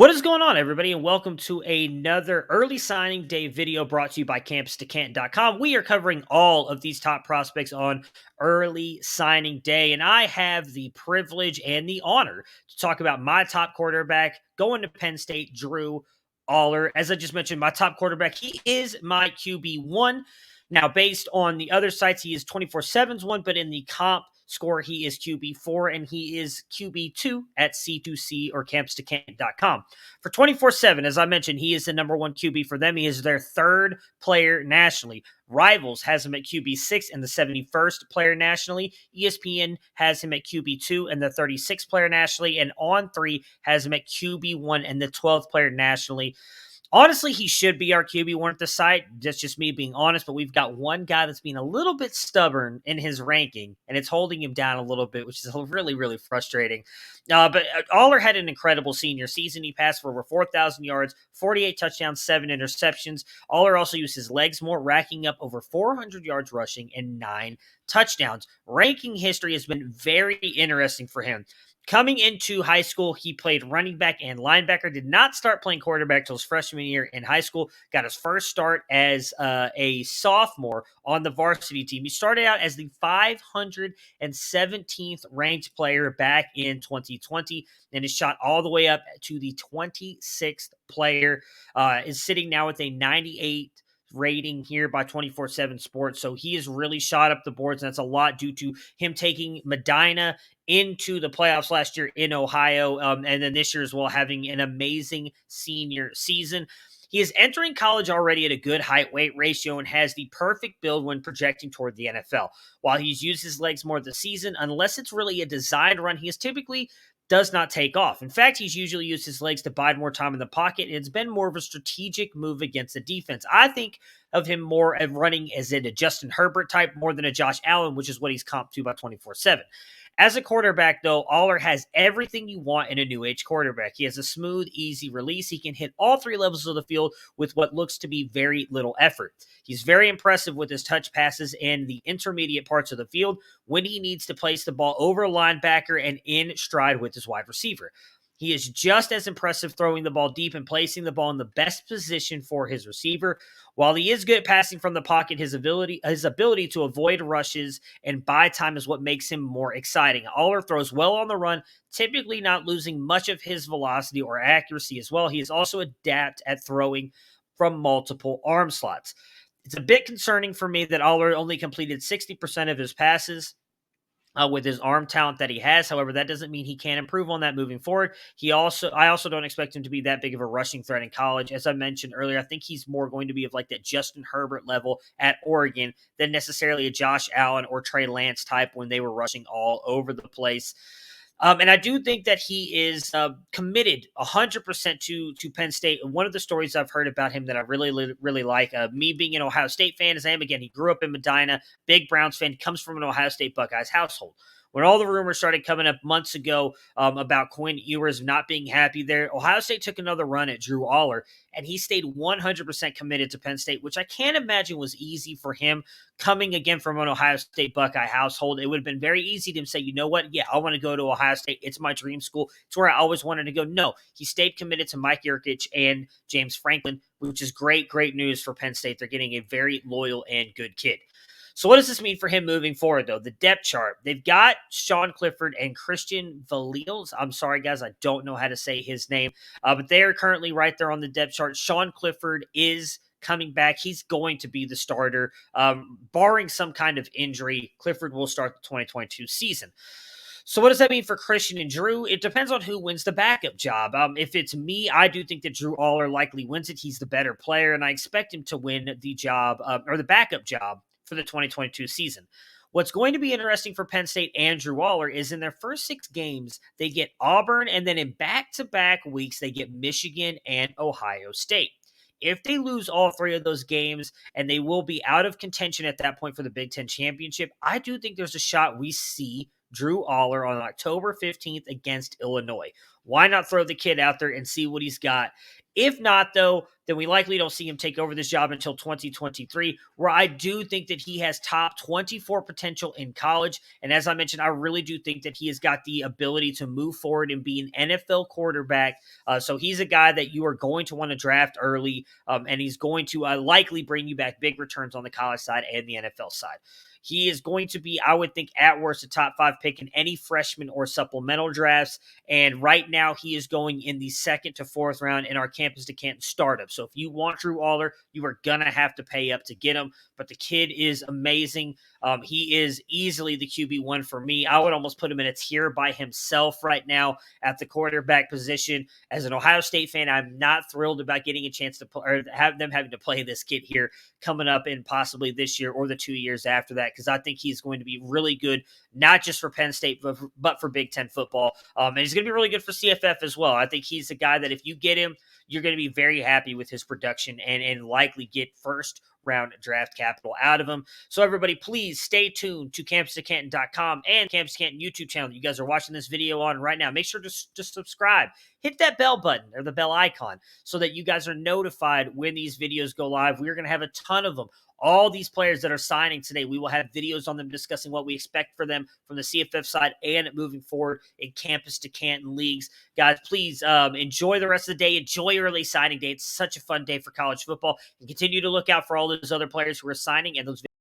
What is going on, everybody, and welcome to another early signing day video brought to you by CampusToCanton.com. We are covering all of these top prospects on early signing day, and I have the privilege and the honor to talk about my top quarterback going to Penn State, Drew Allar. As I just mentioned, my top quarterback, he is my QB1. Now, based on the other sites, he is 24/7's one, but in the comp score, he is QB4, and he is QB2 at C2C or CampusToCanton.com. For 24/7, as I mentioned, he is the number one QB for them. He is their third player nationally. Rivals has him at QB6 and the 71st player nationally. ESPN has him at QB2 and the 36th player nationally. And On3 has him at QB1 and the 12th player nationally. Honestly, he should be our QB1 at the site. That's just me being honest, but we've got one guy that's being a little bit stubborn in his ranking, and it's holding him down a little bit, which is really, really frustrating. But Aller had an incredible senior season. He passed for over 4,000 yards, 48 touchdowns, 7 interceptions. Aller also used his legs more, racking up over 400 yards rushing and 9 touchdowns. Ranking history has been very interesting for him. Coming into high school, he played running back and linebacker, did not start playing quarterback till his freshman year in high school, got his first start as a sophomore on the varsity team. He started out as the 517th ranked player back in 2020 and is shot all the way up to the 26th player, is sitting now with a 98 rating here by 24/7 Sports. So he has really shot up the boards, and that's a lot due to him taking Medina into the playoffs last year in Ohio, and then this year as well, having an amazing senior season. He is entering college already at a good height-weight ratio and has the perfect build when projecting toward the NFL. While he's used his legs more this season, unless it's really a designed run, he is typically does not take off. In fact, he's usually used his legs to bide more time in the pocket, and it's been more of a strategic move against the defense. I think of him more of running as in a Justin Herbert type more than a Josh Allen, which is what he's comped to by 24/7. As a quarterback, though, Aller has everything you want in a new age quarterback. He has a smooth, easy release. He can hit all 3 levels of the field with what looks to be very little effort. He's very impressive with his touch passes in the intermediate parts of the field when he needs to place the ball over a linebacker and in stride with his wide receiver. He is just as impressive throwing the ball deep and placing the ball in the best position for his receiver. While he is good at passing from the pocket, his ability to avoid rushes and buy time is what makes him more exciting. Aller throws well on the run, typically not losing much of his velocity or accuracy as well. He is also adept at throwing from multiple arm slots. It's a bit concerning for me that Aller only completed 60% of his passes with his arm talent that he has. However, that doesn't mean he can't improve on that moving forward. I also don't expect him to be that big of a rushing threat in college. As I mentioned earlier, I think he's more going to be of like that Justin Herbert level at Oregon than necessarily a Josh Allen or Trey Lance type when they were rushing all over the place. And I do think that he is committed 100% to Penn State. And one of the stories I've heard about him that I really like, me being an Ohio State fan as I am, again, he grew up in Medina, big Browns fan, comes from an Ohio State Buckeyes household. When all the rumors started coming up months ago about Quinn Ewers not being happy there, Ohio State took another run at Drew Allar, and he stayed 100% committed to Penn State, which I can't imagine was easy for him coming again from an Ohio State Buckeye household. It would have been very easy to say, you know what? Yeah, I want to go to Ohio State. It's my dream school. It's where I always wanted to go. No, he stayed committed to Mike Yurcich and James Franklin, which is great news for Penn State. They're getting a very loyal and good kid. So what does this mean for him moving forward, though? The depth chart. They've got Sean Clifford and Christian Valiles. I'm sorry, guys. I don't know how to say his name. But they are currently right there on the depth chart. Sean Clifford is coming back. He's going to be the starter. Barring some kind of injury, Clifford will start the 2022 season. So what does that mean for Christian and Drew? It depends on who wins the backup job. If it's me, I do think that Drew Allar likely wins it. He's the better player, and I expect him to win the job or the backup job for the 2022 season. What's going to be interesting for Penn State and Drew Allar is in their first 6 games, they get Auburn, and then in back-to-back weeks, they get Michigan and Ohio State. If they lose all 3 of those games, and they will be out of contention at that point for the Big Ten Championship, I do think there's a shot we see Drew Allar on October 15th against Illinois. Why not throw the kid out there and see what he's got? If not, though, then we likely don't see him take over this job until 2023, where I do think that he has top 24 potential in college. And as I mentioned, I really do think that he has got the ability to move forward and be an NFL quarterback. So he's a guy that you are going to want to draft early, and he's going to likely bring you back big returns on the college side and the NFL side. He is going to be, I would think, at worst, a top 5 pick in any freshman or supplemental drafts. And right now, he is going in the 2nd to 4th round in our Campus to Canton startup. So if you want Drew Allar, you are going to have to pay up to get him. But the kid is amazing. He is easily the QB1 for me. I would almost put him in a tier by himself right now at the quarterback position. As an Ohio State fan, I'm not thrilled about getting a chance to play, or have them having to play this kid here coming up in possibly this year or the 2 years after that, because I think he's going to be really good, not just for Penn State, but for Big Ten football. And he's going to be really good for CFF as well. I think he's a guy that if you get him, you're going to be very happy with his production and likely get first round draft capital out of him. So everybody, please stay tuned to CampusToCanton.com and Campus Canton YouTube channel you guys are watching this video on right now. Make sure to just subscribe. Hit that bell button or the bell icon so that you guys are notified when these videos go live. We're going to have a ton of them. All these players that are signing today, we will have videos on them discussing what we expect for them from the CFF side and moving forward in Campus to Canton leagues. Guys, please enjoy the rest of the day. Enjoy early signing day. It's such a fun day for college football. And continue to look out for all those other players who are signing and those